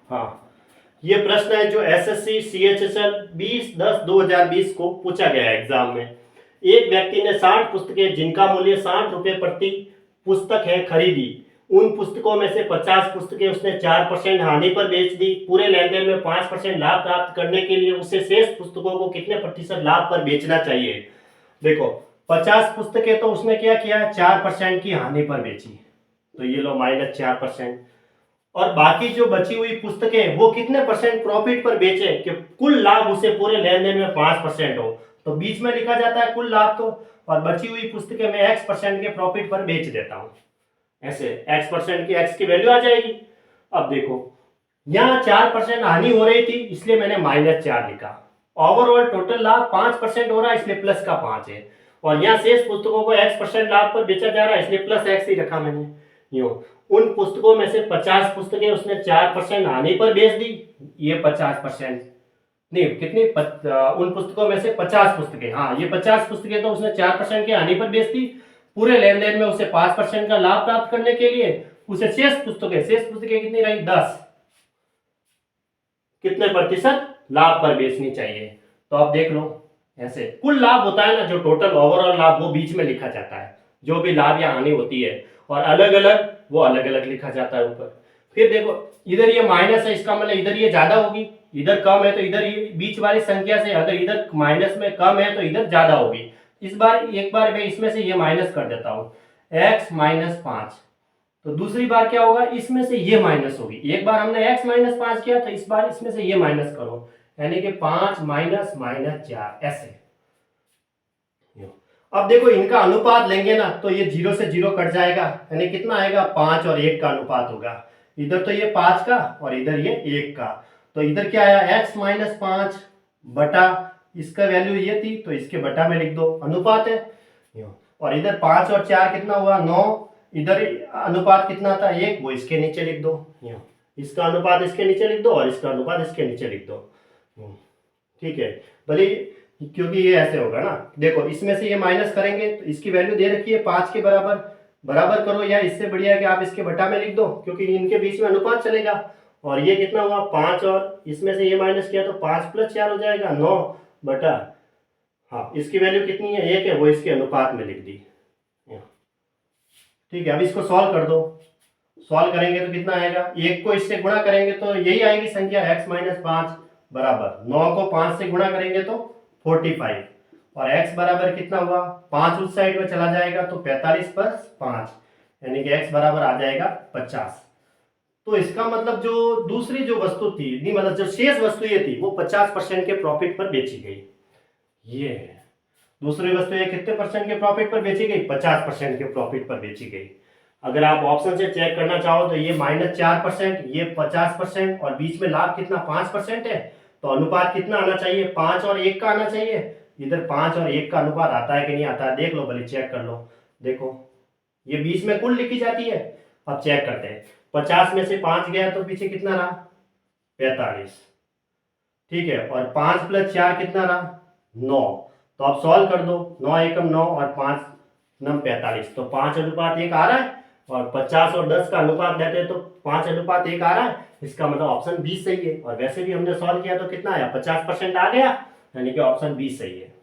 हाँ, ये प्रश्न है जो एसएससी सीएचएसएल 20/10/2020 को पूछा गया है एग्जाम में। एक व्यक्ति ने 60 पुस्तकें जिनका मूल्य 60 रुपए प्रति पुस्तक है खरीदी। उन पुस्तकों में से 50 पुस्तकें उसने 4% हानि पर बेच दी। पूरे लेन देन में 5% लाभ प्राप्त करने के लिए उसे शेष पुस्तकों को कितने प्रतिशत लाभ पर बेचना चाहिए। देखो, 50 पुस्तकें तो उसने क्या किया, 4% की हानि पर बेची, तो ये लो -4%। और बाकी जो बची हुई पुस्तकें वो कितने परसेंट प्रॉफिट पर बेचे कि कुल लाभ उसे पूरे लेन देन में 5% हो, तो बीच में लिखा जाता है कुल लाभ, तो और बची हुई पुस्तकें मैं x% के प्रॉफिट पर बेच देता हूं। ऐसे x% की x की वैल्यू आ जाएगी। अब देखो, यहाँ 4% हानि हो रही थी इसलिए मैंने -4 लिखा। ओवरऑल टोटल लाभ 5% हो रहा है इसलिए प्लस का 5 है। और यहाँ शेष पुस्तकों को x% लाभ पर बेचा जा रहा है इसलिए प्लस x ही रखा मैंने। यूं, उन पुस्तकों में से 50 पुस्तकें उसने 4% हानि पर बेच दी। ये 50% नहीं, कितनी उन पुस्तकों में से 50 पुस्तकें, हाँ ये 50 पुस्तकें तो उसने 4% की हानि पर बेच दी। पूरे लेन देन में उसे 5% का लाभ प्राप्त करने के लिए उसे शेष पुस्तकें कितनी रही, 10, कितने प्रतिशत लाभ पर बेचनी चाहिए। तो आप देख लो, ऐसे कुल लाभ होता है ना, जो टोटल ओवरऑल लाभ वो बीच में लिखा जाता है, जो भी लाभ या हानि होती है, और अलग अलग वो अलग अलग लिखा जाता है ऊपर। फिर देखो, इधर ये माइनस है, इसका मतलब इधर ये ज्यादा होगी, इधर कम है तो इधर ये बीच वाली संख्या से अगर इधर माइनस में कम है तो इधर ज्यादा होगी। इस बार एक बार मैं इसमें से ये माइनस कर देता हूँ, x-5, तो दूसरी बार क्या होगा, इसमें से ये माइनस होगी। एक बार हमने x-5 किया तो इस बार इसमें से ये माइनस करो, यानी कि 5 माइनस -4 ऐसे। अब देखो, इनका अनुपात लेंगे ना तो ये 0 से 0 कट जाएगा, यानी कितना आएगा, 5 और 1 का अनुपात होगा। इधर तो ये 5 का और इधर ये 1 का, तो इधर क्या आया, x-5 बटा इसका वैल्यू ये थी तो इसके बटा में लिख दो, अनुपात है। और इधर 5 और 4 कितना हुआ, 9, इधर अनुपात कितना था, 1, वो इसके नीचे लिख दो। इसका अनुपात इसके नीचे लिख दो और इसका अनुपात इसके नीचे लिख दो। ठीक है, भले क्योंकि ये ऐसे होगा ना। देखो, इसमें से ये माइनस करेंगे तो इसकी वैल्यू दे रखी है 5 के बराबर, बराबर करो, या इससे बढ़िया है कि आप इसके बटा में लिख दो क्योंकि इनके बीच में अनुपात चलेगा। और ये कितना हुआ, 5, और इसमें से ये माइनस किया तो 5 + 4 हो जाएगा 9 बटा, हाँ इसकी वैल्यू कितनी है, 1 है, वो इसके अनुपात में लिख दी। ठीक है, अब इसको सॉल्व कर दो। सॉल्व करेंगे तो कितना आएगा, 1 को इससे गुणा करेंगे तो यही आएगी संख्या, x-5 बराबर 9 को 5 से गुणा करेंगे तो 45, और x बराबर कितना हुआ, 5 उस साइड में चला जाएगा तो 45 + 5, यानी कि x बराबर आ जाएगा 50। तो इसका मतलब जो दूसरी जो वस्तु थी, नहीं मतलब जो शेष वस्तु ये थी, वो 50% के प्रॉफिट पर बेची गई। ये दूसरी वस्तु ये कितने परसेंट के प्रॉफिट पर बेची गई, 50% के प्रॉफिट पर बेची गई। अगर आप ऑप्शन से चेक करना चाहो तो ये -4%, ये 50%, और बीच में लाभ कितना, 5% है, तो अनुपात कितना आना चाहिए, 5 और 1 का आना चाहिए। इधर 5 और 1 का अनुपात आता है कि नहीं आता है, देख लो, भले चेक कर लो। देखो, ये बीच में कुल लिखी जाती है। अब चेक करते हैं, 50 में से 5 गया तो पीछे कितना रहा, 45। ठीक है, और 5 + 4 कितना रहा, 9। तो आप सॉल्व कर दो, 9 एकम 9 और 5 9 45, तो 5:1 आ रहा है। और 50 और 10 का अनुपात लेते हैं तो 5:1 आ रहा है। इसका मतलब ऑप्शन 20 सही है। और वैसे भी हमने सॉल्व किया तो कितना आया, 50% आ गया, यानी कि ऑप्शन 20 सही है।